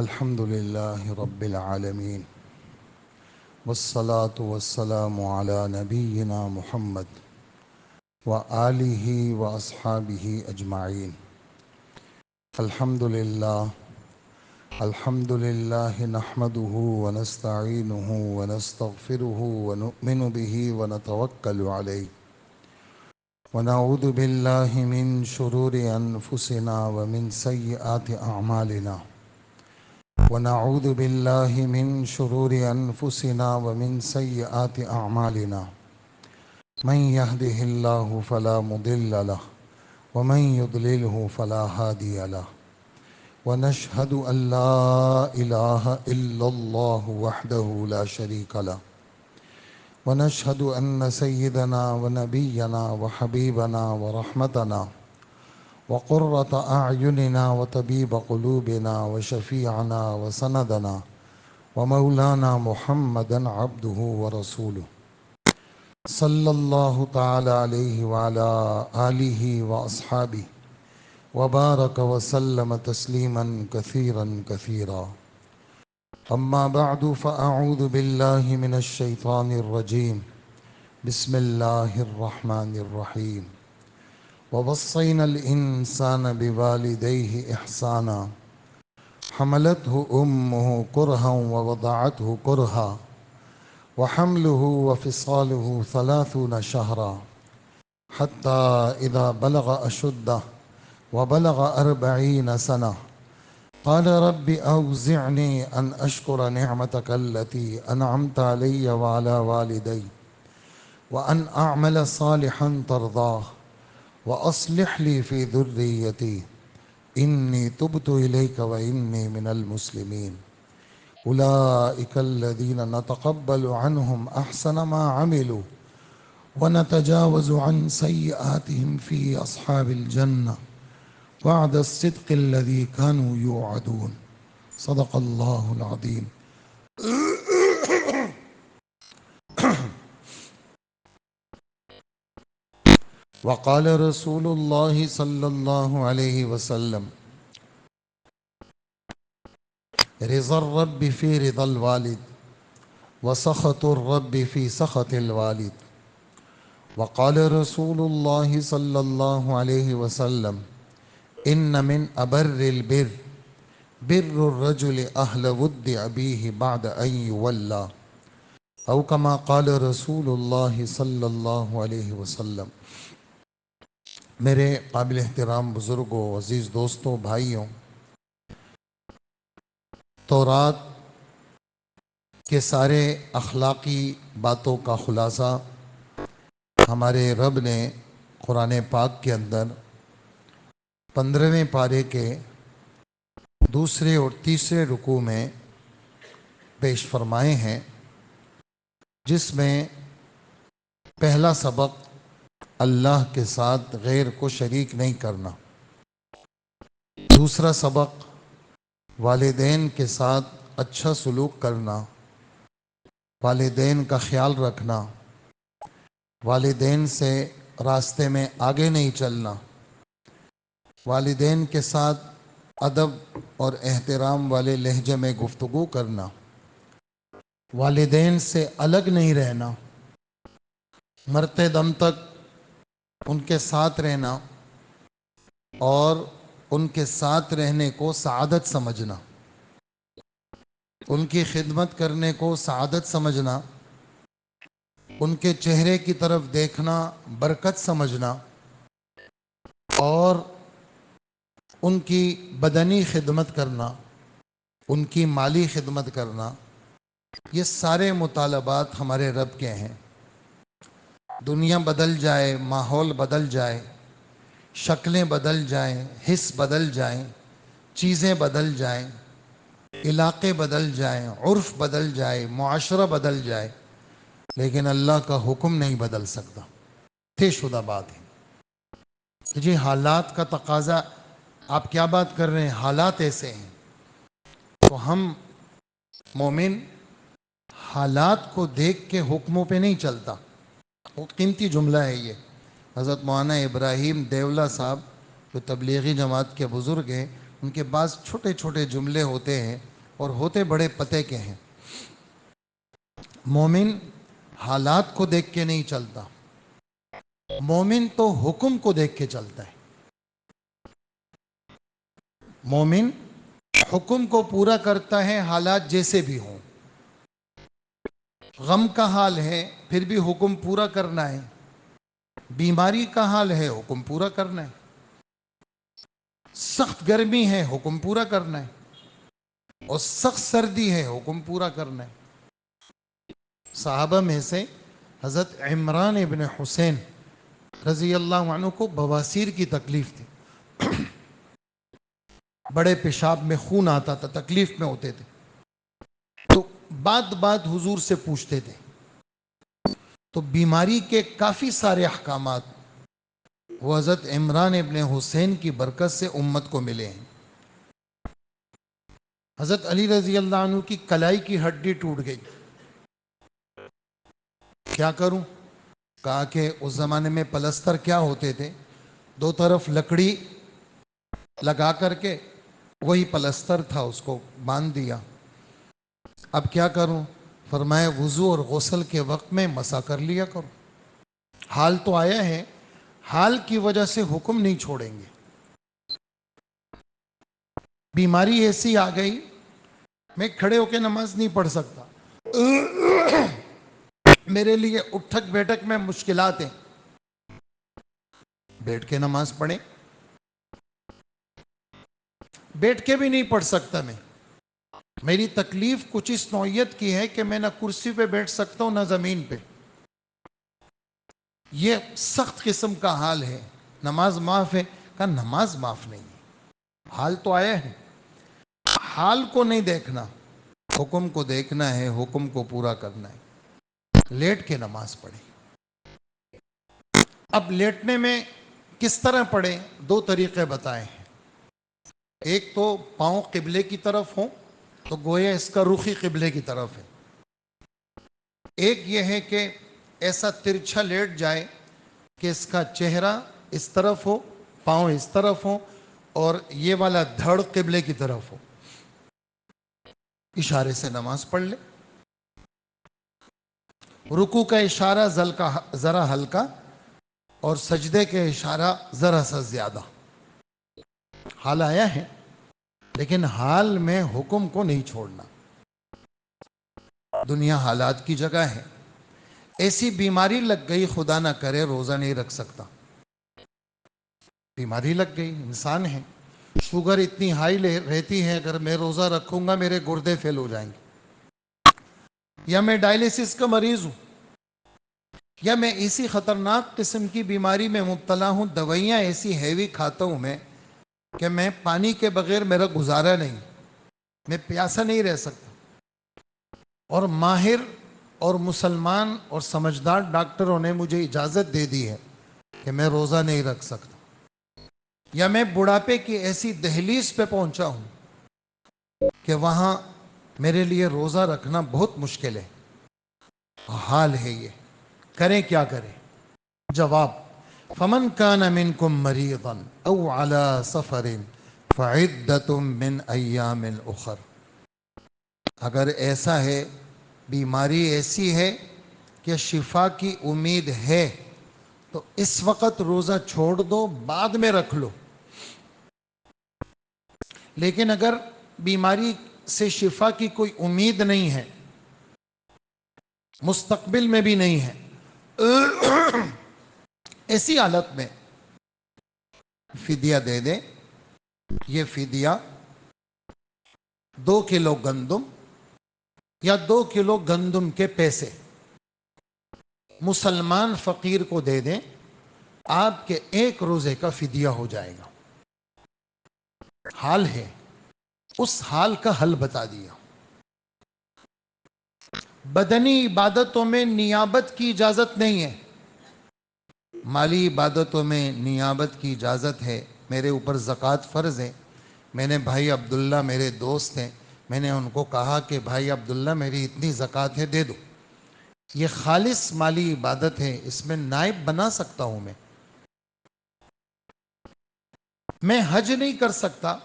الحمد لله رب العالمين والصلاة والسلام على نبينا محمد وآله وأصحابه أجمعين. الحمد لله نحمده ونستعينه ونستغفره ونؤمن به ونتوكل عليه ونعوذ بالله من شرور أنفسنا ومن سيئات أعمالنا ونعوذ بالله من شرور أنفسنا ومن سيئات أعمالنا من يهده الله فلا مضل له ومن يضلله فلا هادي له ونشهد أن لا إله إلا الله وحده لا شريك له ونشهد أن سيدنا ونبينا وحبيبنا ورحمتنا وقرة أعيننا وطبيب قلوبنا وشفيعنا وسندنا ومولانا محمدا عبده ورسوله صلى الله تعالى عليه وعلى آله وأصحابه وبارك وسلم تسليما كثيرا كثيرا. أما بعد فأعوذ بالله من الشيطان الرجيم. بسم الله الرحمن الرحيم. ووصينا الإنسان بوالديه إحسانا حملته أمه كرها ووضعته كرها وحمله وفصاله 30 شهرا حتى إذا بلغ أشده وبلغ 40 سنة قال رب أوزعني أن أشكر نعمتك التي أنعمت علي وعلى والدي وأن أعمل صالحا ترضاه وأصلح لي في ذريتي إني تبت إليك وإني من المسلمين. أولئك الذين نتقبل عنهم أحسن ما عملوا ونتجاوز عن سيئاتهم في أصحاب الجنة وعد الصدق الذي كانوا يوعدون. صدق الله العظيم. وقال رسول الله صلى الله عليه وسلم رضا الرب في رضا الوالد وسخط الرب في سخط الوالد. وقال رسول الله صلى الله عليه وسلم إن من أبر البر بر الرجل أهل ود أبيه بعد أن يولى أو كما قال رسول الله صلی اللہ علیہ وسلم. میرے قابل احترام بزرگوں، عزیز دوستوں، بھائیوں، تورات کے سارے اخلاقی باتوں کا خلاصہ ہمارے رب نے قرآن پاک کے اندر 15ویں پارے کے دوسرے اور تیسرے رکوع میں پیش فرمائے ہیں، جس میں پہلا سبق اللہ کے ساتھ غیر کو شریک نہیں کرنا، دوسرا سبق والدین کے ساتھ اچھا سلوک کرنا، والدین کا خیال رکھنا، والدین سے راستے میں آگے نہیں چلنا، والدین کے ساتھ ادب اور احترام والے لہجے میں گفتگو کرنا، والدین سے الگ نہیں رہنا، مرتے دم تک ان کے ساتھ رہنا اور ان کے ساتھ رہنے کو سعادت سمجھنا، ان کی خدمت کرنے کو سعادت سمجھنا، ان کے چہرے کی طرف دیکھنا برکت سمجھنا، اور ان کی بدنی خدمت کرنا، ان کی مالی خدمت کرنا، یہ سارے مطالبات ہمارے رب کے ہیں. دنیا بدل جائے، ماحول بدل جائے، شکلیں بدل جائیں، حس بدل جائیں، چیزیں بدل جائیں، علاقے بدل جائیں، عرف بدل جائے، معاشرہ بدل جائے، لیکن اللہ کا حکم نہیں بدل سکتا. طے شدہ بات ہے. جی حالات کا تقاضا، آپ کیا بات کر رہے ہیں، حالات ایسے ہیں. تو ہم مومن حالات کو دیکھ کے حکموں پہ نہیں چلتا. وہ قیمتی جملہ ہے یہ. حضرت مولانا ابراہیم دیولہ صاحب جو تبلیغی جماعت کے بزرگ ہیں، ان کے بعض چھوٹے چھوٹے جملے ہوتے ہیں اور ہوتے بڑے پتے کے ہیں. مومن حالات کو دیکھ کے نہیں چلتا، مومن تو حکم کو دیکھ کے چلتا ہے. مومن حکم کو پورا کرتا ہے حالات جیسے بھی ہوں. غم کا حال ہے پھر بھی حکم پورا کرنا ہے، بیماری کا حال ہے حکم پورا کرنا ہے، سخت گرمی ہے حکم پورا کرنا ہے، اور سخت سردی ہے حکم پورا کرنا ہے. صحابہ میں سے حضرت عمران ابن حسین رضی اللہ عنہ کو بواسیر کی تکلیف تھی، بڑے پیشاب میں خون آتا تھا، تکلیف میں ہوتے تھے. تو بات حضور سے پوچھتے تھے، تو بیماری کے کافی سارے احکامات وہ حضرت عمران ابن حسین کی برکت سے امت کو ملے ہیں. حضرت علی رضی اللہ عنہ کی کلائی کی ہڈی ٹوٹ گئی، کیا کروں؟ کہا کہ اس زمانے میں پلستر کیا ہوتے تھے، دو طرف لکڑی لگا کر کے وہی پلستر تھا، اس کو باندھ دیا. اب کیا کروں؟ فرمایا وضو اور غسل کے وقت میں مسا کر لیا کرو. حال تو آیا ہے، حال کی وجہ سے حکم نہیں چھوڑیں گے. بیماری ایسی آ گئی میں کھڑے ہو کے نماز نہیں پڑھ سکتا، میرے لیے اٹھک بیٹھک میں مشکلات ہیں، بیٹھ کے نماز پڑھیں. بیٹھ کے بھی نہیں پڑھ سکتا میں، میری تکلیف کچھ اس نوعیت کی ہے کہ میں نہ کرسی پہ بیٹھ سکتا ہوں نہ زمین پہ. یہ سخت قسم کا حال ہے. نماز معاف ہے؟ کہا نماز معاف نہیں ہے، حال تو آیا ہے. حال کو نہیں دیکھنا، حکم کو دیکھنا ہے، حکم کو پورا کرنا ہے. لیٹ کے نماز پڑھیں. اب لیٹنے میں کس طرح پڑھیں؟ دو طریقے بتائے ہیں. ایک تو پاؤں قبلے کی طرف ہوں تو گویا اس کا رخ ہی قبلے کی طرف ہے. ایک یہ ہے کہ ایسا ترچھا لیٹ جائے کہ اس کا چہرہ اس طرف ہو، پاؤں اس طرف ہو، اور یہ والا دھڑ قبلے کی طرف ہو. اشارے سے نماز پڑھ لے. رکوع کا اشارہ ذرا ہلکا اور سجدے کے اشارہ ذرا سا زیادہ. حال آیا ہے لیکن حال میں حکم کو نہیں چھوڑنا. دنیا حالات کی جگہ ہے. ایسی بیماری لگ گئی خدا نہ کرے روزہ نہیں رکھ سکتا. بیماری لگ گئی، انسان ہے، شوگر اتنی ہائی رہتی ہے اگر میں روزہ رکھوں گا میرے گردے فیل ہو جائیں گے، یا میں ڈائلیسس کا مریض ہوں، یا میں اسی خطرناک قسم کی بیماری میں مبتلا ہوں، دوائیاں ایسی ہیوی کھاتا ہوں میں کہ میں پانی کے بغیر میرا گزارا نہیں، میں پیاسا نہیں رہ سکتا. اور ماہر اور مسلمان اور سمجھدار ڈاکٹروں نے مجھے اجازت دے دی ہے کہ میں روزہ نہیں رکھ سکتا. یا میں بڑھاپے کی ایسی دہلیز پہ پہنچا ہوں کہ وہاں میرے لیے روزہ رکھنا بہت مشکل ہے. حال ہے یہ، کریں کیا کریں؟ جواب: فمن کان منکم مریضا او علی سفر فعدۃ من ایام اخر. اگر ایسا ہے، بیماری ایسی ہے کہ شفا کی امید ہے، تو اس وقت روزہ چھوڑ دو، بعد میں رکھ لو. لیکن اگر بیماری سے شفا کی کوئی امید نہیں ہے، مستقبل میں بھی نہیں ہے، ایسی حالت میں فدیہ دے دے. یہ فدیہ 2 کلو گندم یا 2 کلو گندم کے پیسے مسلمان فقیر کو دے دیں، آپ کے 1 روزے کا فدیہ ہو جائے گا. حال ہے، اس حال کا حل بتا دیا. بدنی عبادتوں میں نیابت کی اجازت نہیں ہے، مالی عبادتوں میں نیابت کی اجازت ہے. میرے اوپر زکوٰۃ فرض ہے. میں نے بھائی عبداللہ میرے دوست ہیں، میں نے ان کو کہا کہ بھائی عبداللہ میری اتنی زکوٰۃ ہے دے دو. یہ خالص مالی عبادت ہے، اس میں نائب بنا سکتا ہوں. میں حج نہیں کر سکتا،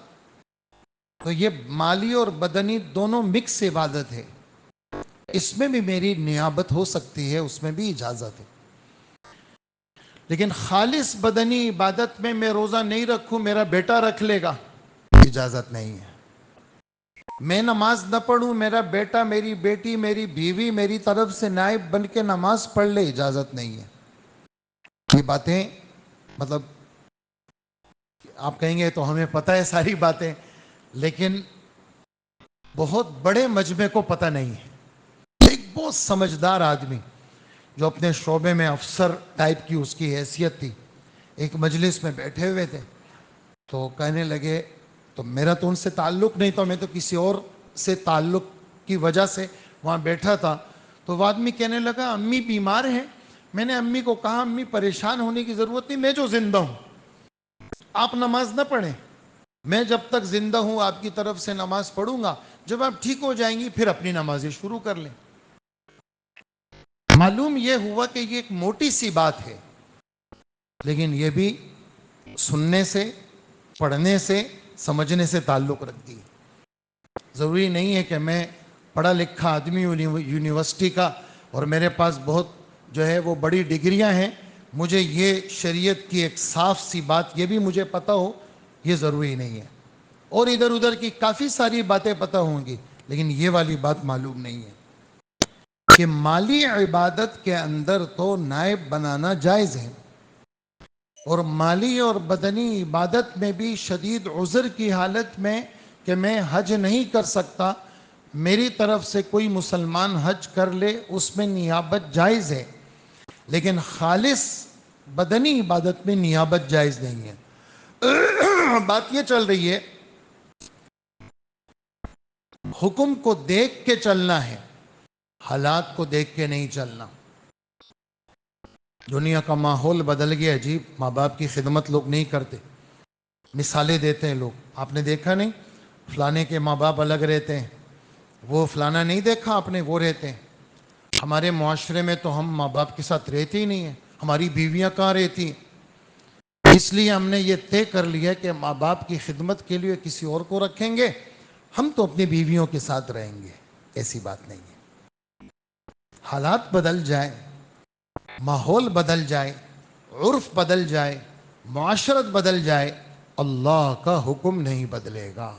تو یہ مالی اور بدنی دونوں مکس عبادت ہے، اس میں بھی میری نیابت ہو سکتی ہے، اس میں بھی اجازت ہے۔ لیکن خالص بدنی عبادت میں روزہ نہیں رکھوں، میرا بیٹا رکھ لے گا، اجازت نہیں ہے۔ میں نماز نہ پڑھوں، میرا بیٹا، میری بیٹی، میری بیوی میری طرف سے نائب بن کے نماز پڑھ لے، اجازت نہیں ہے۔ یہ باتیں مطلب آپ کہیں گے تو ہمیں پتہ ہے ساری باتیں، لیکن بہت بڑے مجمع کو پتہ نہیں ہے۔ ایک بہت سمجھدار آدمی جو اپنے شعبے میں افسر ٹائپ کی اس کی حیثیت تھی، ایک مجلس میں بیٹھے ہوئے تھے، تو کہنے لگے، تو میرا تو ان سے تعلق نہیں تھا، میں تو کسی اور سے تعلق کی وجہ سے وہاں بیٹھا تھا، تو وہ آدمی کہنے لگا امی بیمار ہیں۔ میں نے امی کو کہا امی پریشان ہونے کی ضرورت نہیں، میں جو زندہ ہوں آپ نماز نہ پڑھیں، میں جب تک زندہ ہوں آپ کی طرف سے نماز پڑھوں گا، جب آپ ٹھیک ہو جائیں گی پھر اپنی نمازیں شروع کر لیں۔ معلوم یہ ہوا کہ یہ ایک موٹی سی بات ہے، لیکن یہ بھی سننے سے، پڑھنے سے، سمجھنے سے تعلق رکھتی ہے۔ ضروری نہیں ہے کہ میں پڑھا لکھا آدمی یونیورسٹی کا اور میرے پاس بہت جو ہے وہ بڑی ڈگریاں ہیں، مجھے یہ شریعت کی ایک صاف سی بات یہ بھی مجھے پتہ ہو، یہ ضروری نہیں ہے۔ اور ادھر ادھر کی کافی ساری باتیں پتہ ہوں گی، لیکن یہ والی بات معلوم نہیں ہے کہ مالی عبادت کے اندر تو نائب بنانا جائز ہے، اور مالی اور بدنی عبادت میں بھی شدید عذر کی حالت میں کہ میں حج نہیں کر سکتا، میری طرف سے کوئی مسلمان حج کر لے، اس میں نیابت جائز ہے، لیکن خالص بدنی عبادت میں نیابت جائز نہیں ہے۔ بات یہ چل رہی ہے، حکم کو دیکھ کے چلنا ہے، حالات کو دیکھ کے نہیں چلنا۔ دنیا کا ماحول بدل گیا، عجیب، ماں باپ کی خدمت لوگ نہیں کرتے، مثالیں دیتے ہیں لوگ، آپ نے دیکھا نہیں فلانے کے ماں باپ الگ رہتے ہیں، وہ فلانا نہیں دیکھا آپ نے، وہ رہتے ہیں۔ ہمارے معاشرے میں تو ہم ماں باپ کے ساتھ رہتے ہی نہیں ہیں، ہماری بیویاں کہاں رہتی ہیں، اس لیے ہم نے یہ طے کر لیا کہ ماں باپ کی خدمت کے لیے کسی اور کو رکھیں گے، ہم تو اپنی بیویوں کے ساتھ رہیں گے۔ ایسی بات نہیں ہے۔ حالات بدل جائیں، ماحول بدل جائے، عرف بدل جائے، معاشرت بدل جائے، اللہ کا حکم نہیں بدلے گا۔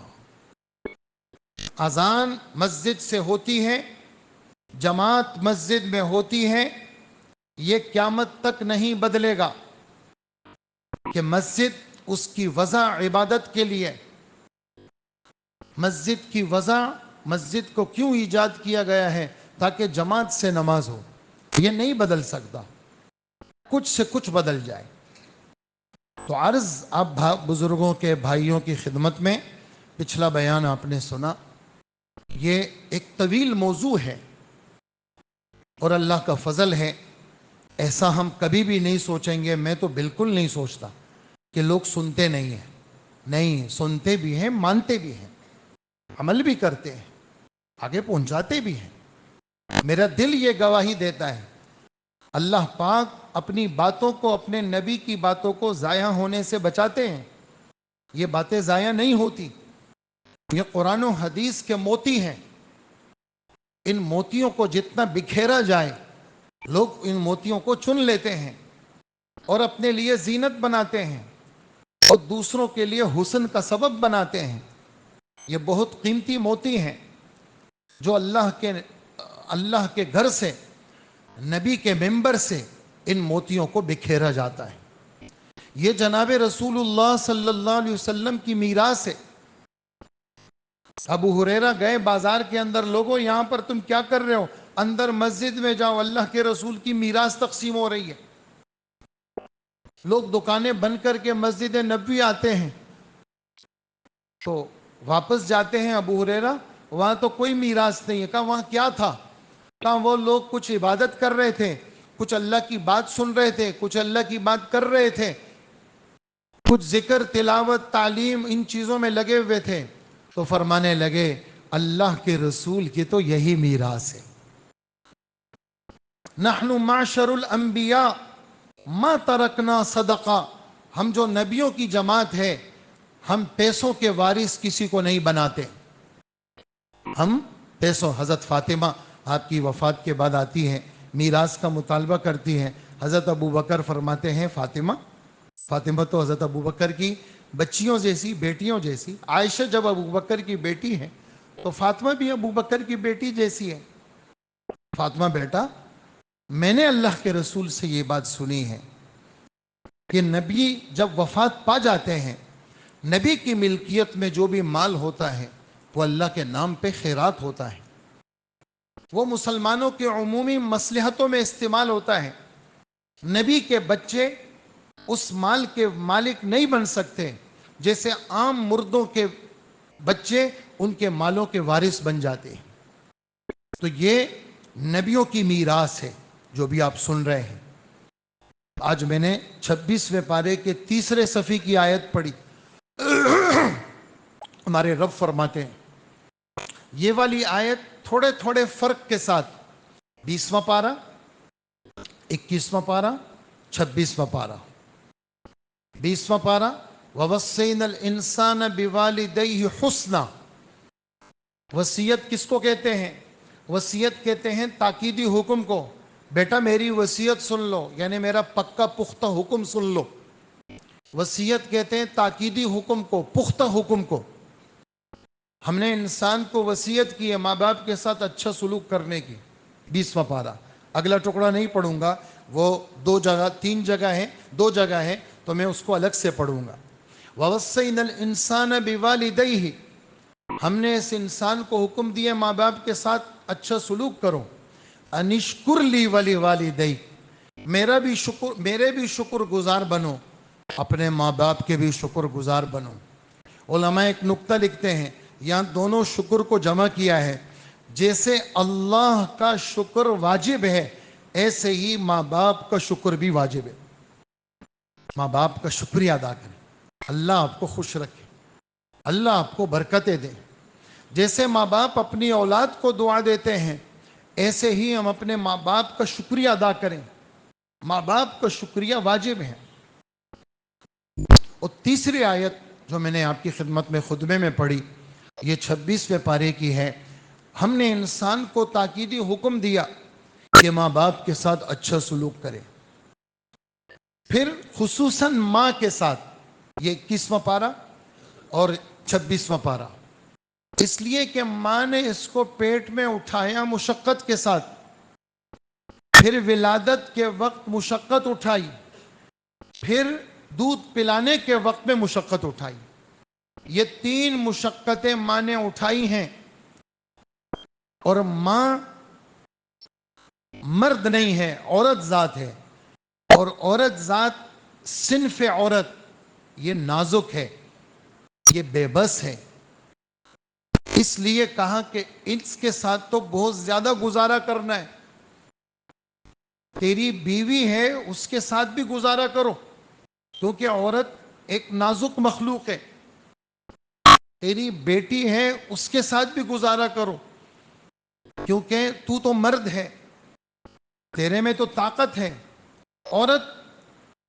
اذان مسجد سے ہوتی ہے، جماعت مسجد میں ہوتی ہے، یہ قیامت تک نہیں بدلے گا کہ مسجد اس کی وضع عبادت کے لیے، مسجد کی وضع، مسجد کو کیوں ایجاد کیا گیا ہے؟ تاکہ جماعت سے نماز ہو، یہ نہیں بدل سکتا، کچھ سے کچھ بدل جائے۔ تو عرض آپ بزرگوں کے بھائیوں کی خدمت میں، پچھلا بیان آپ نے سنا، یہ ایک طویل موضوع ہے، اور اللہ کا فضل ہے، ایسا ہم کبھی بھی نہیں سوچیں گے، میں تو بالکل نہیں سوچتا کہ لوگ سنتے نہیں ہیں، نہیں، سنتے بھی ہیں، مانتے بھی ہیں، عمل بھی کرتے ہیں، آگے پہنچاتے بھی ہیں۔ میرا دل یہ گواہی دیتا ہے، اللہ پاک اپنی باتوں کو، اپنے نبی کی باتوں کو ضائع ہونے سے بچاتے ہیں، یہ باتیں ضائع نہیں ہوتی، یہ قرآن و حدیث کے موتی ہیں، ان موتیوں کو جتنا بکھیرا جائے، لوگ ان موتیوں کو چن لیتے ہیں اور اپنے لیے زینت بناتے ہیں اور دوسروں کے لیے حسن کا سبب بناتے ہیں۔ یہ بہت قیمتی موتی ہیں جو اللہ کے گھر سے، نبی کے منبر سے ان موتیوں کو بکھیرا جاتا ہے۔ یہ جناب رسول اللہ صلی اللہ علیہ وسلم کی میراث ہے۔ ابو ہریرہ گئے بازار کے اندر، لوگوں یہاں پر تم کیا کر رہے ہو؟ اندر مسجد میں جاؤ، اللہ کے رسول کی میراث تقسیم ہو رہی ہے۔ لوگ دکانیں بند کر کے مسجد نبوی آتے ہیں، تو واپس جاتے ہیں ابو ہریرہ، وہاں تو کوئی میراث نہیں ہے۔ کہا وہاں کیا تھا؟ کہا وہ لوگ کچھ عبادت کر رہے تھے، کچھ اللہ کی بات سن رہے تھے، کچھ اللہ کی بات کر رہے تھے، کچھ ذکر، تلاوت، تعلیم، ان چیزوں میں لگے ہوئے تھے۔ تو فرمانے لگے اللہ کے رسول کی تو یہی میراث ہے۔ نحن معشر الانبیاء ما ترکنا صدقہ، ہم جو نبیوں کی جماعت ہے، ہم پیسوں کے وارث کسی کو نہیں بناتے. ہم پیسوں، حضرت فاطمہ آپ کی وفات کے بعد آتی ہیں، میراث کا مطالبہ کرتی ہیں. حضرت ابوبکر فرماتے ہیں فاطمہ تو حضرت ابوبکر کی بچیوں جیسی، بیٹیوں جیسی. عائشہ جب ابوبکر کی بیٹی ہیں تو فاطمہ بھی ابوبکر کی بیٹی جیسی ہے. فاطمہ بیٹا، میں نے اللہ کے رسول سے یہ بات سنی ہے کہ نبی جب وفات پا جاتے ہیں، نبی کی ملکیت میں جو بھی مال ہوتا ہے وہ اللہ کے نام پہ خیرات ہوتا ہے، وہ مسلمانوں کے عمومی مصلحتوں میں استعمال ہوتا ہے. نبی کے بچے اس مال کے مالک نہیں بن سکتے جیسے عام مردوں کے بچے ان کے مالوں کے وارث بن جاتے ہیں. تو یہ نبیوں کی میراث ہے جو بھی آپ سن رہے ہیں. آج میں نے 26ویں پارے کے 3 صفحے کی آیت پڑھی. ہمارے رب فرماتے ہیں، یہ والی آیت تھوڑے تھوڑے فرق کے ساتھ 20واں پارہ، 21واں پارہ، 26واں پارہ. 20واں پارہ، وَوَصَّيْنَا الْإِنسَانَ بِوَالِدَيْهِ حُسْنًا. وصیت کس کو کہتے ہیں؟ وصیت کہتے ہیں تاکیدی حکم کو. بیٹا میری وصیت سن لو، یعنی میرا پکا پختہ حکم سن لو. وصیت کہتے ہیں تاکیدی حکم کو، پختہ حکم کو. ہم نے انسان کو وصیت کی ہے ماں باپ کے ساتھ اچھا سلوک کرنے کی. 20واں پارہ. اگلا ٹکڑا نہیں پڑھوں گا، وہ 3 جگہ ہیں، 2 جگہ ہیں تو میں اس کو الگ سے پڑھوں گا. وَوَصَّيْنَا الْإِنسَانَ بِوَالِدَيْهِ. ہم نے اس انسان کو حکم دیا ماں باپ کے ساتھ اچھا سلوک کرو. انشکر لی وَلِوَالِدَيْكَ. میرے بھی شکر گزار بنو، اپنے ماں باپ کے بھی شکر گزار بنو. علماء ایک نقطہ لکھتے ہیں، یہاں دونوں شکر کو جمع کیا ہے. جیسے اللہ کا شکر واجب ہے ایسے ہی ماں باپ کا شکر بھی واجب ہے. ماں باپ کا شکریہ ادا کریں، اللہ آپ کو خوش رکھے، اللہ آپ کو برکتیں دے. جیسے ماں باپ اپنی اولاد کو دعا دیتے ہیں ایسے ہی ہم اپنے ماں باپ کا شکریہ ادا کریں. ماں باپ کا شکریہ واجب ہے. اور تیسری آیت جو میں نے آپ کی خدمت میں خطبے میں پڑھی، یہ 26ویں پارے کی ہے. ہم نے انسان کو تاکیدی حکم دیا کہ ماں باپ کے ساتھ اچھا سلوک کرے، پھر خصوصاً ماں کے ساتھ. یہ 21واں پارہ اور 26واں پارہ. اس لیے کہ ماں نے اس کو پیٹ میں اٹھایا مشقت کے ساتھ، پھر ولادت کے وقت مشقت اٹھائی، پھر دودھ پلانے کے وقت میں مشقت اٹھائی. یہ 3 مشقتیں ماں نے اٹھائی ہیں. اور ماں مرد نہیں ہے، عورت ذات ہے. اور عورت ذات صنف عورت یہ نازک ہے، یہ بے بس ہے. اس لیے کہا کہ اس کے ساتھ تو بہت زیادہ گزارا کرنا ہے. تیری بیوی ہے اس کے ساتھ بھی گزارا کرو، کیونکہ عورت ایک نازک مخلوق ہے. تیری بیٹی ہے اس کے ساتھ بھی گزارا کرو، کیونکہ تو مرد ہے، تیرے میں تو طاقت ہے. عورت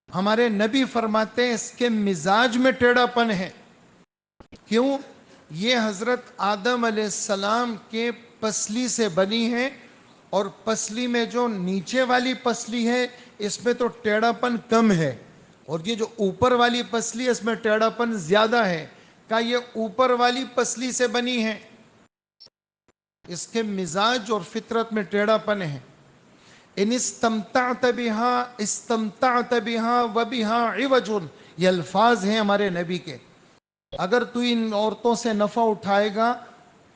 ہمارے نبی فرماتے ہیں اس کے مزاج میں ٹیڑھا پن ہے. کیوں؟ یہ حضرت آدم علیہ السلام کے پسلی سے بنی ہے، اور پسلی میں جو نیچے والی پسلی ہے اس میں تو ٹیڑھا پن کم ہے، اور یہ جو اوپر والی پسلی ہے اس میں ٹیڑھا پن زیادہ ہے. کہ یہ اوپر والی پسلی سے بنی ہے، اس کے مزاج اور فطرت میں ٹیڑھا پن ہے. ان استمتعت بها استمتعت بها وبها عوج. یہ الفاظ ہیں ہمارے نبی کے. اگر تو ان عورتوں سے نفع اٹھائے گا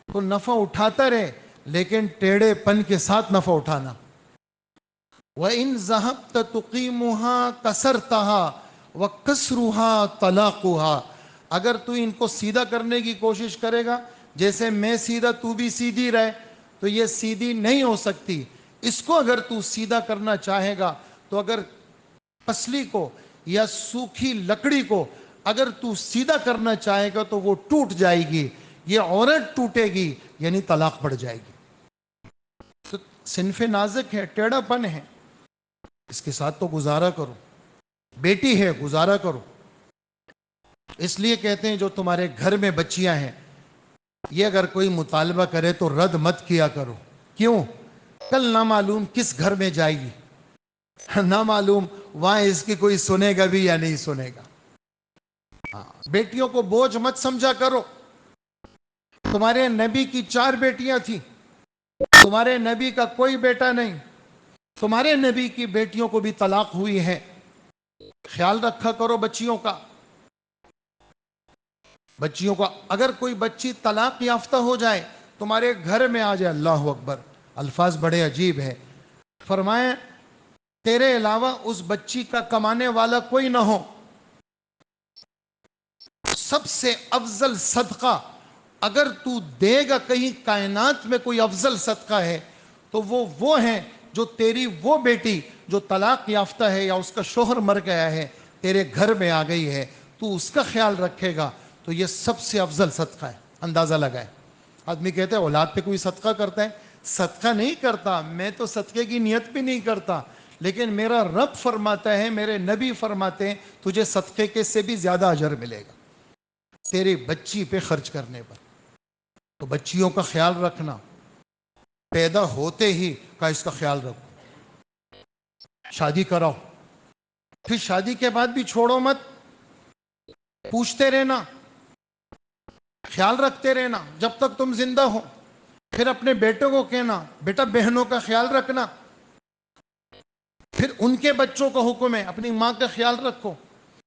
تو نفع اٹھاتا رہے، لیکن ٹیڑھے پن کے ساتھ نفع اٹھانا. وَإِن ذَهَبْتَ تُقِيمُهَا كَسَرْتَهَا وَكَسْرُهَا طَلَاقُهَا. اگر تو ان کو سیدھا کرنے کی کوشش کرے گا، جیسے میں سیدھا تو بھی سیدھی رہے، تو یہ سیدھی نہیں ہو سکتی. اس کو اگر تو سیدھا کرنا چاہے گا تو اگر پسلی کو یا سوکھی لکڑی کو اگر تو سیدھا کرنا چاہے گا تو وہ ٹوٹ جائے گی. یہ عورت ٹوٹے گی یعنی طلاق پڑ جائے گی. تو صنف نازک ہے، ٹیڑھا پن ہے، اس کے ساتھ تو گزارا کرو. بیٹی ہے گزارا کرو. اس لیے کہتے ہیں جو تمہارے گھر میں بچیاں ہیں یہ اگر کوئی مطالبہ کرے تو رد مت کیا کرو. کیوں؟ کل نہ معلوم کس گھر میں جائے گی، نہ معلوم وہاں اس کی کوئی سنے گا بھی یا نہیں سنے گا. بیٹیوں کو بوجھ مت سمجھا کرو. تمہارے نبی کی 4 بیٹیاں تھیں، تمہارے نبی کا کوئی بیٹا نہیں. تمہارے نبی کی بیٹیوں کو بھی طلاق ہوئی ہے. خیال رکھا کرو بچیوں کا. بچیوں کا اگر کوئی بچی طلاق یافتہ ہو جائے تمہارے گھر میں آ جائے، اللہ اکبر، الفاظ بڑے عجیب ہیں. فرمائیں تیرے علاوہ اس بچی کا کمانے والا کوئی نہ ہو. سب سے افضل صدقہ اگر تو دے گا، کہیں کائنات میں کوئی افضل صدقہ ہے تو وہ ہیں جو تیری وہ بیٹی جو طلاق یافتہ ہے یا اس کا شوہر مر گیا ہے تیرے گھر میں آ گئی ہے، تو اس کا خیال رکھے گا تو یہ سب سے افضل صدقہ ہے. اندازہ لگائے. آدمی کہتے ہیں اولاد پہ کوئی صدقہ کرتا ہے؟ صدقہ نہیں کرتا، میں تو صدقے کی نیت بھی نہیں کرتا، لیکن میرا رب فرماتا ہے، میرے نبی فرماتے ہیں تجھے صدقے کے سے بھی زیادہ اجر ملے گا تیری بچی پہ خرچ کرنے پر. تو بچیوں کا خیال رکھنا. پیدا ہوتے ہی کا اس کا خیال رکھو. شادی کراؤ، پھر شادی کے بعد بھی چھوڑو مت، پوچھتے رہنا، خیال رکھتے رہنا جب تک تم زندہ ہو. پھر اپنے بیٹوں کو کہنا بیٹا بہنوں کا خیال رکھنا. پھر ان کے بچوں کا حکم ہے اپنی ماں کا خیال رکھو.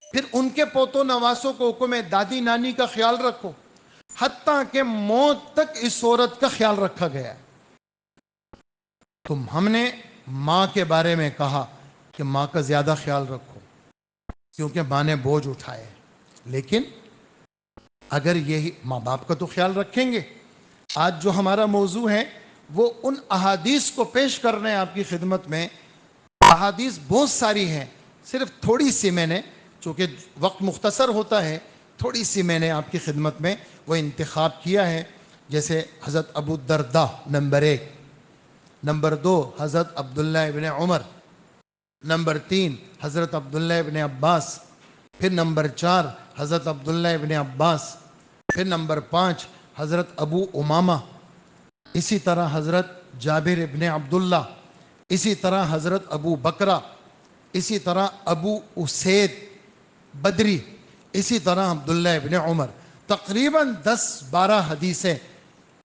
پھر ان کے پوتوں نواسوں کو حکم ہے دادی نانی کا خیال رکھو. حتیٰ کہ موت تک اس عورت کا خیال رکھا گیا ہے. ہم نے ماں کے بارے میں کہا کہ ماں کا زیادہ خیال رکھو کیونکہ ماں نے بوجھ اٹھائے. لیکن اگر یہی ماں باپ کا تو خیال رکھیں گے. آج جو ہمارا موضوع ہے وہ ان احادیث کو پیش کرنے آپ کی خدمت میں. احادیث بہت ساری ہیں، صرف تھوڑی سی میں نے، چونکہ وقت مختصر ہوتا ہے، تھوڑی سی میں نے آپ کی خدمت میں وہ انتخاب کیا ہے. جیسے حضرت ابو الدرداء نمبر 1، نمبر 2 حضرت عبداللہ ابن عمر، نمبر 3 حضرت عبداللہ ابن عباس، پھر نمبر 4 حضرت عبداللہ ابن عباس، پھر نمبر 5 حضرت ابو امامہ، اسی طرح حضرت جابر ابن عبداللہ، اسی طرح حضرت ابو بکرہ، اسی طرح ابو اسید بدری، اسی طرح عبداللہ ابن عمر. تقریباً 10-12 حدیثیں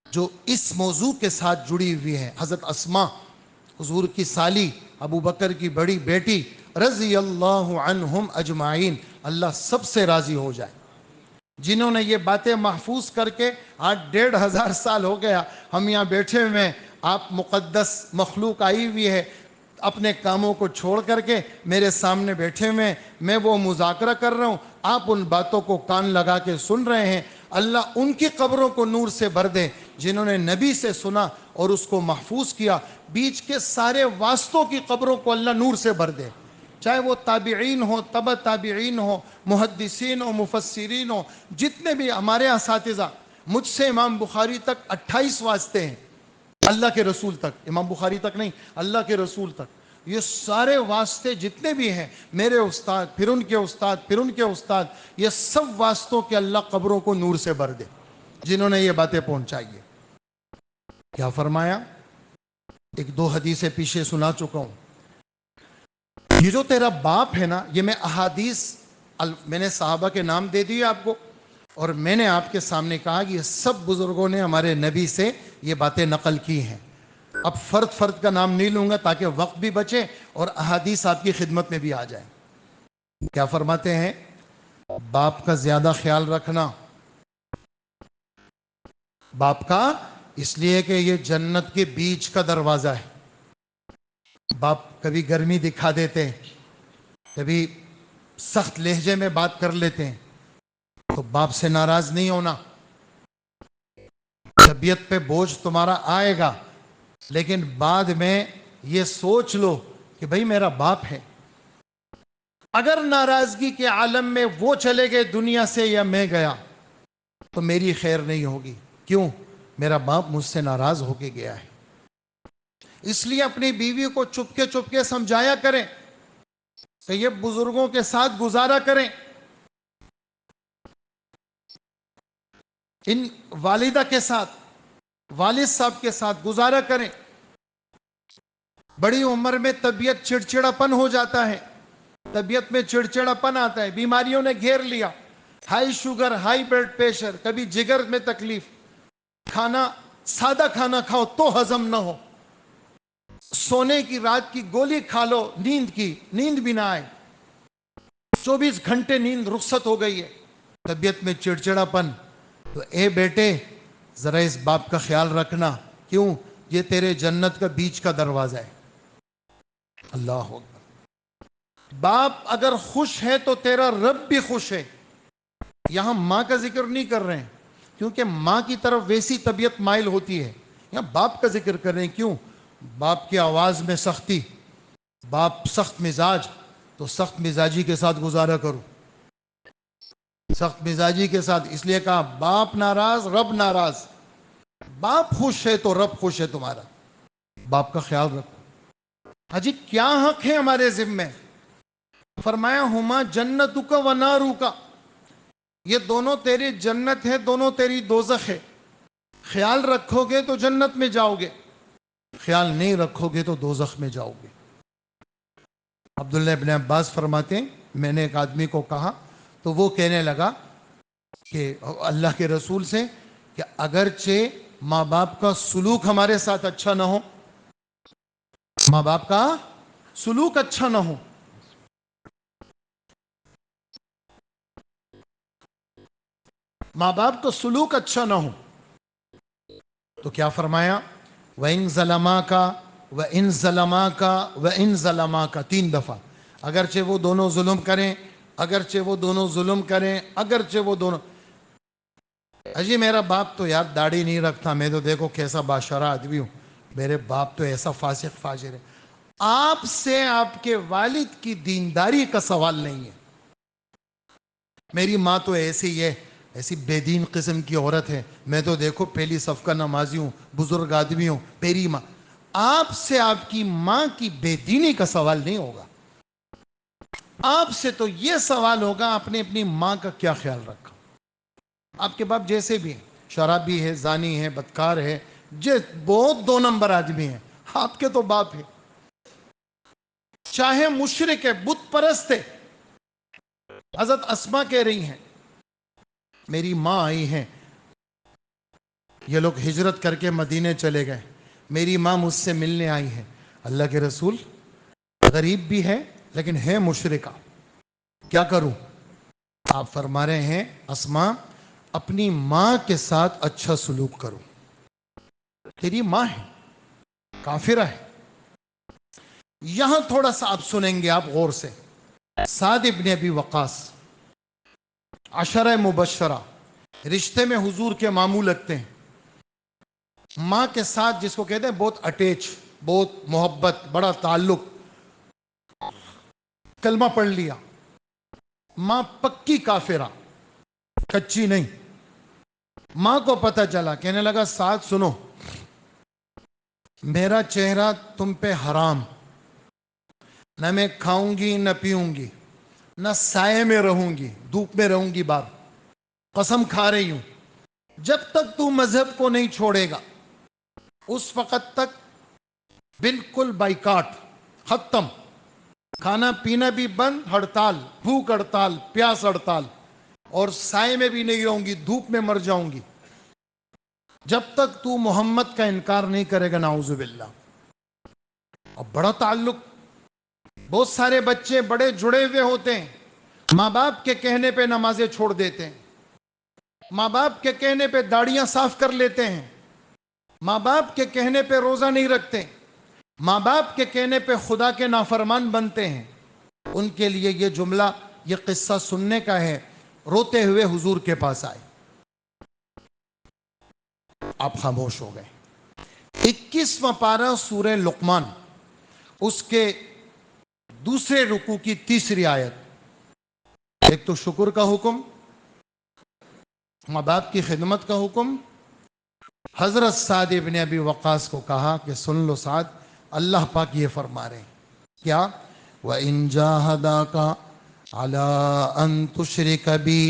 جو اس موضوع کے ساتھ جڑی ہوئی ہیں. حضرت اسماء حضور کی سالی، ابو بکر کی بڑی بیٹی، رضی اللہ عنہم اجمعین، اللہ سب سے راضی ہو جائے، جنہوں نے یہ باتیں محفوظ کر کے آج 1500 سال ہو گیا ہم یہاں بیٹھے ہوئے ہیں. آپ مقدس مخلوق آئی ہوئی ہے اپنے کاموں کو چھوڑ کر کے میرے سامنے بیٹھے ہوئے ہیں، میں وہ مذاکرہ کر رہا ہوں، آپ ان باتوں کو کان لگا کے سن رہے ہیں. اللہ ان کی قبروں کو نور سے بھر دے جنہوں نے نبی سے سنا اور اس کو محفوظ کیا. بیچ کے سارے واسطوں کی قبروں کو اللہ نور سے بھر دے، چاہے وہ تابعین ہو، تبع تابعین ہو، محدثین ہو، مفسرین ہو، جتنے بھی ہمارے اساتذہ. مجھ سے امام بخاری تک 28 واسطے ہیں، اللہ کے رسول تک، امام بخاری تک نہیں، اللہ کے رسول تک. یہ سارے واسطے جتنے بھی ہیں، میرے استاد، پھر ان کے استاد، پھر ان کے استاد، یہ سب واسطوں کے اللہ قبروں کو نور سے بھر دے جنہوں نے یہ باتیں پہنچائی ہے. کیا فرمایا؟ 1-2 حدیثیں پیچھے سنا چکا ہوں. یہ جو تیرا باپ ہے نا، یہ میں احادیث میں نے صحابہ کے نام دے دیے آپ کو، اور میں نے آپ کے سامنے کہا کہ یہ سب بزرگوں نے ہمارے نبی سے یہ باتیں نقل کی ہیں. اب فرد فرد کا نام نہیں لوں گا تاکہ وقت بھی بچے اور احادیث آپ کی خدمت میں بھی آ جائیں. کیا فرماتے ہیں؟ باپ کا زیادہ خیال رکھنا. باپ کا اس لیے کہ یہ جنت کے بیچ کا دروازہ ہے. باپ کبھی گرمی دکھا دیتے ہیں، کبھی سخت لہجے میں بات کر لیتے ہیں، تو باپ سے ناراض نہیں ہونا. طبیعت پہ بوجھ تمہارا آئے گا، لیکن بعد میں یہ سوچ لو کہ بھئی میرا باپ ہے. اگر ناراضگی کے عالم میں وہ چلے گئے دنیا سے یا میں گیا تو میری خیر نہیں ہوگی. کیوں؟ میرا باپ مجھ سے ناراض ہو کے گیا ہے. اس لیے اپنی بیوی کو چپ کے سمجھایا کریں کہ یہ بزرگوں کے ساتھ گزارا کریں. ان والدہ کے ساتھ، والد صاحب کے ساتھ گزارا کریں. بڑی عمر میں طبیعت چڑچڑاپن ہو جاتا ہے، طبیعت میں چڑچڑاپن آتا ہے، بیماریوں نے گھیر لیا، high sugar, high blood pressure, کبھی جگر میں تکلیف، کھانا سادہ کھانا کھاؤ تو ہضم نہ ہو، سونے کی رات کی گولی کھا لو نیند بھی نہ آئے، 24 گھنٹے نیند رخصت ہو گئی ہے، طبیعت میں چڑچڑاپن. تو اے بیٹے ذرا اس باپ کا خیال رکھنا. کیوں؟ یہ تیرے جنت کا بیچ کا دروازہ ہے. اللہ اکبر. باپ اگر خوش ہے تو تیرا رب بھی خوش ہے. یہاں ماں کا ذکر نہیں کر رہے ہیں کیونکہ ماں کی طرف ویسی طبیعت مائل ہوتی ہے. یہاں باپ کا ذکر کر رہے ہیں. کیوں؟ باپ کی آواز میں سختی، باپ سخت مزاج، تو سخت مزاجی کے ساتھ گزارا کرو. سخت مزاجی کے ساتھ، اس لیے کہا باپ ناراض رب ناراض. باپ خوش ہے تو رب خوش ہے تمہارا. باپ کا خیال رکھو. حجی کیا حق ہے ہمارے ذمے؟ فرمایا ہما جنتک و ناروک، یہ دونوں تیری جنت ہے، دونوں تیری دوزخ ہے. خیال رکھو گے تو جنت میں جاؤ گے، خیال نہیں رکھو گے تو دوزخ میں جاؤ گے. عبداللہ ابن عباس فرماتے ہیں میں نے ایک آدمی کو کہا تو وہ کہنے لگا کہ اللہ کے رسول سے کہ اگرچہ ماں باپ کا سلوک ہمارے ساتھ اچھا نہ ہو، ماں باپ کا سلوک اچھا نہ ہو، ماں باپ کا سلوک اچھا نہ ہو، تو کیا فرمایا؟ وَإِن ظَلَمَاكَ وَإِن ظَلَمَاكَ وَإِن ظَلَمَاكَ 3 دفعہ. اگرچہ وہ دونوں ظلم کریں، اگرچہ وہ دونوں ظلم کریں، اگرچہ وہ دونوں. اجی میرا باپ تو یار داڑھی نہیں رکھتا، میں تو دیکھو کیسا باشرہ آدمی ہوں، میرے باپ تو ایسا فاسق فاجر ہے. آپ سے آپ کے والد کی دینداری کا سوال نہیں ہے. میری ماں تو ایسی ہے، ایسی بے دین قسم کی عورت ہے، میں تو دیکھو پہلی صف کا نمازی ہوں، بزرگ آدمی ہوں، میری ماں. آپ سے آپ کی ماں کی بے دینی کا سوال نہیں ہوگا. آپ سے تو یہ سوال ہوگا آپ نے اپنی ماں کا کیا خیال رکھا. آپ کے باپ جیسے بھی ہیں، شرابی ہے، زانی ہے، بدکار ہے، بہت 2 نمبر آدمی ہیں، آپ کے تو باپ ہے. چاہے مشرک ہے، بت پرست ہے. حضرت اسما کہہ رہی ہیں میری ماں آئی ہیں، یہ لوگ ہجرت کر کے مدینے چلے گئے، میری ماں مجھ سے ملنے آئی ہے. اللہ کے رسول غریب بھی ہے لیکن ہے مشرکہ، کیا کروں؟ آپ فرما رہے ہیں اسما اپنی ماں کے ساتھ اچھا سلوک کرو. تیری ماں ہے، کافرہ ہے. یہاں تھوڑا سا آپ سنیں گے، آپ غور سے. سعد ابن ابی وقاص، عشرہ مبشرہ، رشتے میں حضور کے ماموں لگتے ہیں. ماں کے ساتھ جس کو کہتے ہیں بہت اٹیچ، بہت محبت، بڑا تعلق. کلمہ پڑھ لیا. ماں پکی کافرہ، کچی نہیں. ماں کو پتہ چلا، کہنے لگا سعد سنو، میرا چہرہ تم پہ حرام، نہ میں کھاؤں گی نہ پیوں گی، نہ سائے میں رہوں گی، دھوپ میں رہوں گی باہر. قسم کھا رہی ہوں جب تک تو مذہب کو نہیں چھوڑے گا اس وقت تک بالکل بائیکاٹ، ختم. کھانا پینا بھی بند، ہڑتال، بھوک ہڑتال، پیاس ہڑتال، اور سائے میں بھی نہیں رہوں گی، دھوپ میں مر جاؤں گی جب تک تو محمد کا انکار نہیں کرے گا. نعوذ باللہ. اور بڑا تعلق. بہت سارے بچے بڑے جڑے ہوئے ہوتے ہیں، ماں باپ کے کہنے پہ نمازیں چھوڑ دیتے ہیں، ماں باپ کے کہنے پہ داڑیاں صاف کر لیتے ہیں، ماں باپ کے کہنے پہ روزہ نہیں رکھتے، ماں باپ کے کہنے پہ خدا کے نافرمان بنتے ہیں. ان کے لیے یہ جملہ، یہ قصہ سننے کا ہے. روتے ہوئے حضور کے پاس آئے، آپ خاموش ہو گئے. 21واں پارہ سورہ لقمان، اس کے دوسرے رکوع کی 3ری آیت. ایک تو شکر کا حکم، ماں باپ کی خدمت کا حکم. حضرت سعد ابن ابی وقاص کو کہا کہ سن لو سعد، اللہ پاک یہ فرما رہے ہیں کیا؟ وَإِن جَاهَدَاكَ عَلَىٰ أَن تُشْرِكَ بِي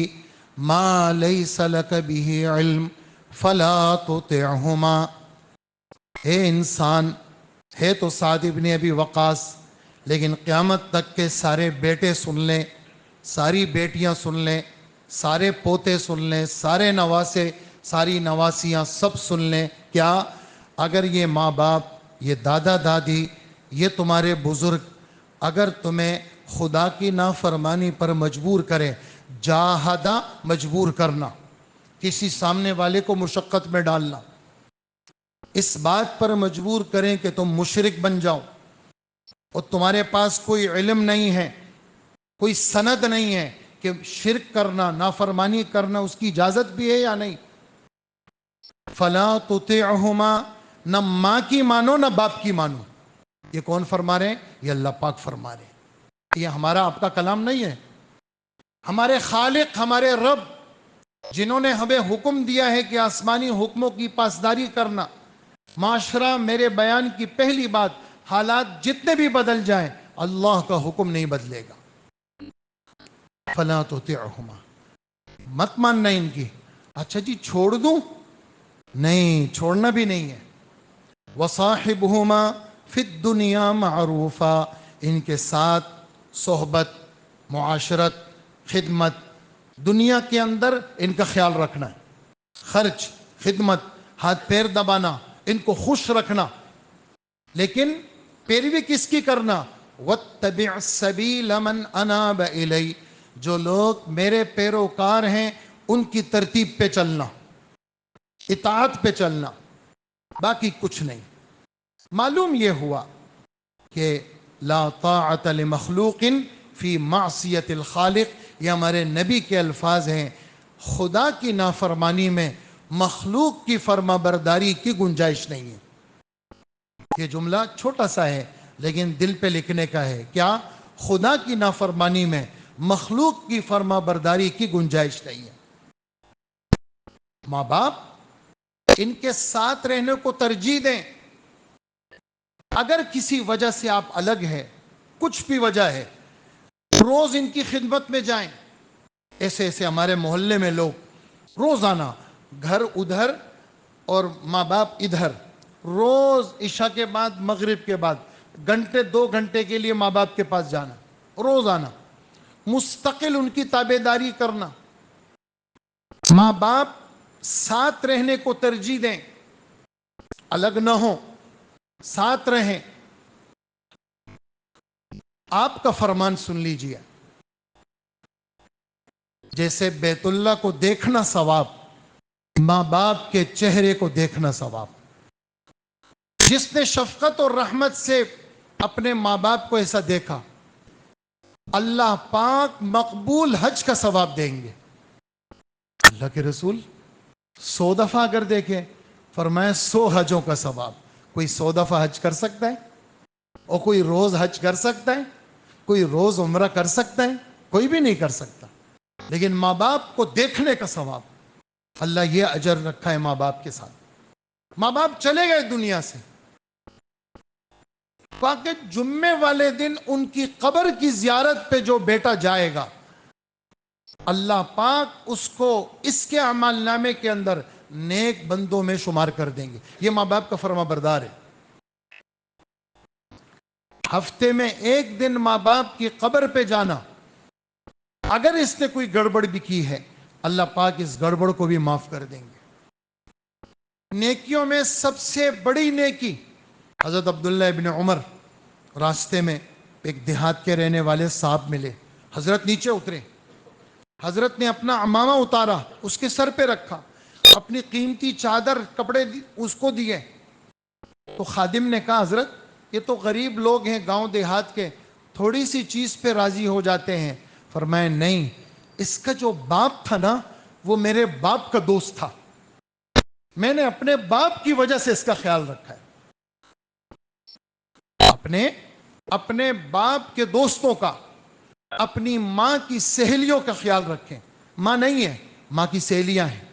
ما لیس لک بہ علم فلا تطعہما. اے انسان، ہے تو سعد ابن ابی وقاص، لیکن قیامت تک کے سارے بیٹے سن لیں، ساری بیٹیاں سن لیں، سارے پوتے سن لیں، سارے نواسے، ساری نواسیاں سب سن لیں. کیا؟ اگر یہ ماں باپ، یہ دادا دادی، یہ تمہارے بزرگ اگر تمہیں خدا کی نافرمانی پر مجبور کریں، جاہدہ مجبور کرنا، کسی سامنے والے کو مشقت میں ڈالنا، اس بات پر مجبور کریں کہ تم مشرک بن جاؤ، اور تمہارے پاس کوئی علم نہیں ہے، کوئی سند نہیں ہے کہ شرک کرنا، نافرمانی کرنا اس کی اجازت بھی ہے یا نہیں، فلا تطعہما، نہ ماں کی مانو نہ باپ کی مانو. یہ کون فرما رہے ہیں؟ یہ اللہ پاک فرما رہے ہیں. یہ ہمارا آپ کا کلام نہیں ہے. ہمارے خالق، ہمارے رب، جنہوں نے ہمیں حکم دیا ہے کہ آسمانی حکموں کی پاسداری کرنا. معاشرہ، میرے بیان کی پہلی بات، حالات جتنے بھی بدل جائیں اللہ کا حکم نہیں بدلے گا. فلا تطعہما، مت ماننا ان کی. اچھا جی چھوڑ دوں؟ نہیں، چھوڑنا بھی نہیں ہے. وصاحبہما فی الدنیا معروفا، ان کے ساتھ صحبت، معاشرت، خدمت، دنیا کے اندر ان کا خیال رکھنا ہے، خرچ، خدمت، ہاتھ پیر دبانا، ان کو خوش رکھنا. لیکن پیروی کس کی کرنا؟ واتبع سبیل من اناب الی، جو لوگ میرے پیروکار ہیں ان کی ترتیب پہ چلنا، اطاعت پہ چلنا، باقی کچھ نہیں. معلوم یہ ہوا کہ لا طاعت لمخلوق فی معصیت الخالق، یہ ہمارے نبی کے الفاظ ہیں. خدا کی نافرمانی میں مخلوق کی فرما برداری کی گنجائش نہیں ہے. یہ جملہ چھوٹا سا ہے لیکن دل پہ لکھنے کا ہے. کیا؟ خدا کی نافرمانی میں مخلوق کی فرما برداری کی گنجائش نہیں ہے. ماں باپ، ان کے ساتھ رہنے کو ترجیح دیں. اگر کسی وجہ سے آپ الگ ہے، کچھ بھی وجہ ہے، روز ان کی خدمت میں جائیں. ایسے ایسے ہمارے محلے میں لوگ روزانہ، گھر ادھر اور ماں باپ ادھر، روز عشاء کے بعد، مغرب کے بعد گھنٹے 2 گھنٹے کے لیے ماں باپ کے پاس جانا، روزانہ مستقل ان کی تابعداری کرنا. ماں باپ ساتھ رہنے کو ترجیح دیں، الگ نہ ہوں، ساتھ رہیں. آپ کا فرمان سن لیجئے، جیسے بیت اللہ کو دیکھنا ثواب، ماں باپ کے چہرے کو دیکھنا ثواب. جس نے شفقت اور رحمت سے اپنے ماں باپ کو ایسا دیکھا، اللہ پاک مقبول حج کا ثواب دیں گے. اللہ کے رسول 100 دفعہ اگر دیکھیں، فرمایا 100 حجوں کا ثواب. کوئی 100 دفعہ حج کر سکتا ہے؟ اور کوئی روز حج کر سکتا ہے؟ کوئی روز عمرہ کر سکتا ہے؟ کوئی بھی نہیں کر سکتا. لیکن ماں باپ کو دیکھنے کا ثواب، اللہ یہ اجر رکھا ہے ماں باپ کے ساتھ. ماں باپ چلے گئے دنیا سے، کہ جمعے والے دن ان کی قبر کی زیارت پہ جو بیٹا جائے گا، اللہ پاک اس کو اس کے اعمال نامے کے اندر نیک بندوں میں شمار کر دیں گے. یہ ماں باپ کا فرما بردار ہے. ہفتے میں 1 دن ماں باپ کی قبر پہ جانا، اگر اس نے کوئی گڑبڑ بھی کی ہے، اللہ پاک اس گڑبڑ کو بھی معاف کر دیں گے. نیکیوں میں سب سے بڑی نیکی، حضرت عبداللہ ابن عمر راستے میں ایک دیہات کے رہنے والے صاحب ملے. حضرت نیچے اترے، حضرت نے اپنا عمامہ اتارا، اس کے سر پہ رکھا، اپنی قیمتی چادر، کپڑے اس کو دیے. تو خادم نے کہا حضرت یہ تو غریب لوگ ہیں گاؤں دیہات کے، تھوڑی سی چیز پہ راضی ہو جاتے ہیں. فرمایا نہیں، اس کا جو باپ تھا نا وہ میرے باپ کا دوست تھا، میں نے اپنے باپ کی وجہ سے اس کا خیال رکھا ہے. اپنے باپ کے دوستوں کا، اپنی ماں کی سہیلیوں کا خیال رکھیں. ماں نہیں ہے، ماں کی سہیلیاں ہیں.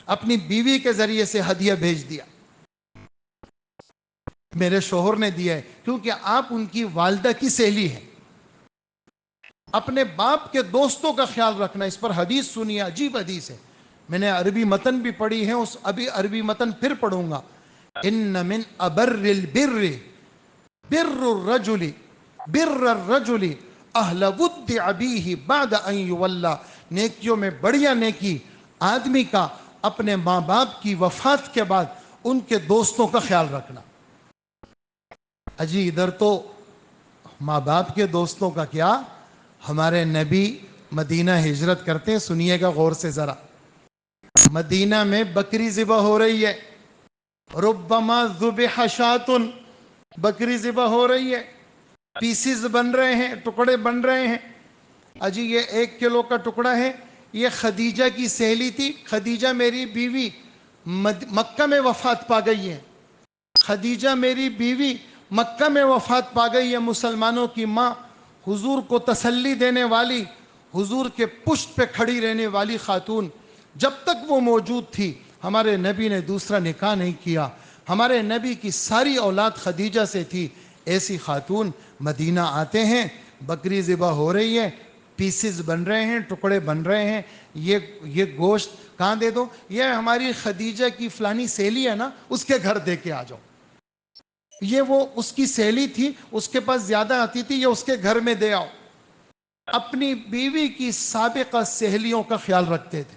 اپنی بیوی کے ذریعے سے ہدیہ بھیج دیا، میرے شوہر نے دیا ہے کیونکہ آپ ان کی والدہ کی سہیلی ہیں. اپنے باپ کے دوستوں کا خیال رکھنا. اس پر حدیث سنیے, عجیب حدیث ہے, میں نے عربی متن بھی پڑھی ہے, ابھی عربی متن پھر پڑھوں گا. ان من ابر البر بر الرجل بر الرجل اہل ود ابیہ بعد ان یولا. نیکیوں میں بڑھیا نیکی آدمی کا اپنے ماں باپ کی وفات کے بعد ان کے دوستوں کا خیال رکھنا. اجی ادھر تو ماں باپ کے دوستوں کا کیا, ہمارے نبی مدینہ ہجرت کرتے ہیں, سنیے گا غور سے ذرا. مدینہ میں بکری ذبح ہو رہی ہے, ربما ذبح شاۃ, بکری ذبح ہو رہی ہے, پیسز بن رہے ہیں, ٹکڑے بن رہے ہیں. اجی یہ 1 کلو کا ٹکڑا ہے, یہ خدیجہ کی سہیلی تھی. خدیجہ میری بیوی مکہ میں وفات پا گئی ہے. خدیجہ میری بیوی مکہ میں وفات پا گئی ہے. مسلمانوں کی ماں, حضور کو تسلی دینے والی, حضور کے پشت پہ کھڑی رہنے والی خاتون. جب تک وہ موجود تھی ہمارے نبی نے دوسرا نکاح نہیں کیا. ہمارے نبی کی ساری اولاد خدیجہ سے تھی. ایسی خاتون مدینہ آتے ہیں, بکری ذبح ہو رہی ہے, پیسز بن رہے ہیں, ٹکڑے بن رہے ہیں. یہ گوشت کہاں دے دو, یہ ہماری خدیجہ کی فلانی سہیلی ہے نا, اس کے گھر دے کے آ جاؤ. یہ وہ اس کی سہیلی تھی, اس کے پاس زیادہ آتی تھی, یہ اس کے گھر میں دے آؤ. اپنی بیوی کی سابقہ سہیلیوں کا خیال رکھتے تھے.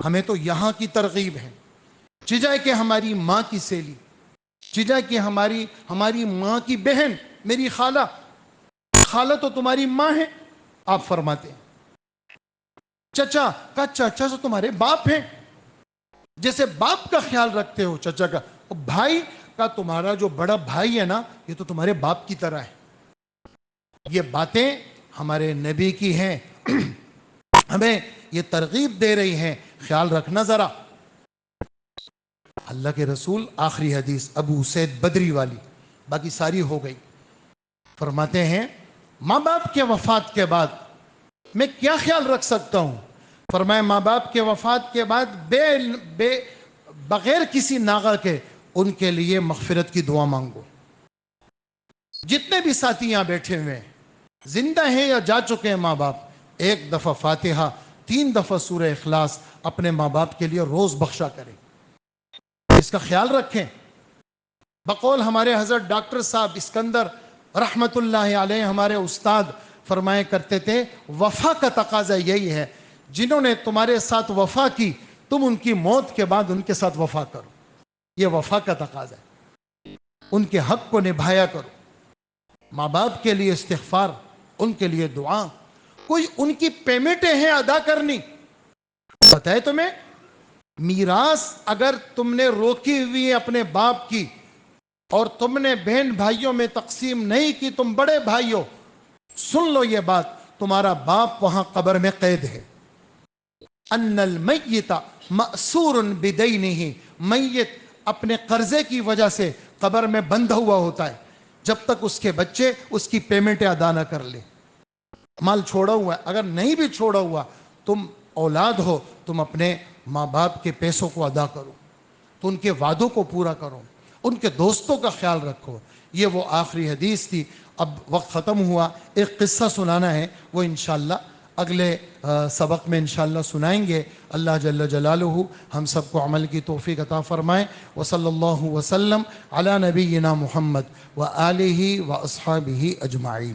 ہمیں تو یہاں کی ترغیب ہے, چجائے کہ ہماری ماں کی سہیلی, چجائے کہ ہماری ماں کی بہن, میری خالہ. خالہ تو تمہاری ماں ہے, آپ فرماتے ہیں. چچا کا, چچا تو تمہارے باپ ہیں, جیسے باپ کا خیال رکھتے ہو چچا کا. بھائی کا, تمہارا جو بڑا بھائی ہے نا, یہ تو تمہارے باپ کی طرح ہے. یہ باتیں ہمارے نبی کی ہیں, ہمیں یہ ترغیب دے رہی ہیں, خیال رکھنا ذرا. اللہ کے رسول, آخری حدیث ابو سید بدری والی, باقی ساری ہو گئی, فرماتے ہیں ماں باپ کے وفات کے بعد میں کیا خیال رکھ سکتا ہوں. فرمایا ماں باپ کے وفات کے بعد بغیر کسی ناغہ کے ان کے لیے مغفرت کی دعا مانگو. جتنے بھی ساتھی یہاں بیٹھے ہوئے ہیں, زندہ ہیں یا جا چکے ہیں ماں باپ, 1 دفعہ فاتحہ, 3 دفعہ سورہ اخلاص اپنے ماں باپ کے لیے روز بخشا کریں. اس کا خیال رکھیں. بقول ہمارے حضرت ڈاکٹر صاحب اسکندر رحمت اللہ علیہ, ہمارے استاد, فرمایا کرتے تھے وفا کا تقاضا یہی ہے, جنہوں نے تمہارے ساتھ وفا کی تم ان کی موت کے بعد ان کے ساتھ وفا کرو. یہ وفا کا تقاضا ہے, ان کے حق کو نبھایا کرو. ماں باپ کے لیے استغفار, ان کے لیے دعا. کوئی ان کی پیمنٹیں ہیں ادا کرنی, پتہ ہے تمہیں, میراث اگر تم نے روکی ہوئی ہے اپنے باپ کی اور تم نے بہن بھائیوں میں تقسیم نہیں کی, تم بڑے بھائی ہو, سن لو یہ بات, تمہارا باپ وہاں قبر میں قید ہے. ان المیت مأسور بدینہ, میت اپنے قرضے کی وجہ سے قبر میں بندھا ہوا ہوتا ہے جب تک اس کے بچے اس کی پیمنٹیں ادا نہ کر لیں. مال چھوڑا ہوا ہے, اگر نہیں بھی چھوڑا ہوا, تم اولاد ہو, تم اپنے ماں باپ کے پیسوں کو ادا کرو, تو ان کے وعدوں کو پورا کرو, ان کے دوستوں کا خیال رکھو. یہ وہ آخری حدیث تھی. اب وقت ختم ہوا, ایک قصہ سنانا ہے, وہ انشاءاللہ اگلے سبق میں انشاءاللہ سنائیں گے. اللہ جل جلالہ ہم سب کو عمل کی توفیق عطا فرمائے. وصلی اللہ وسلم علی نبینا محمد وآلہ واصحابہ اجمعین.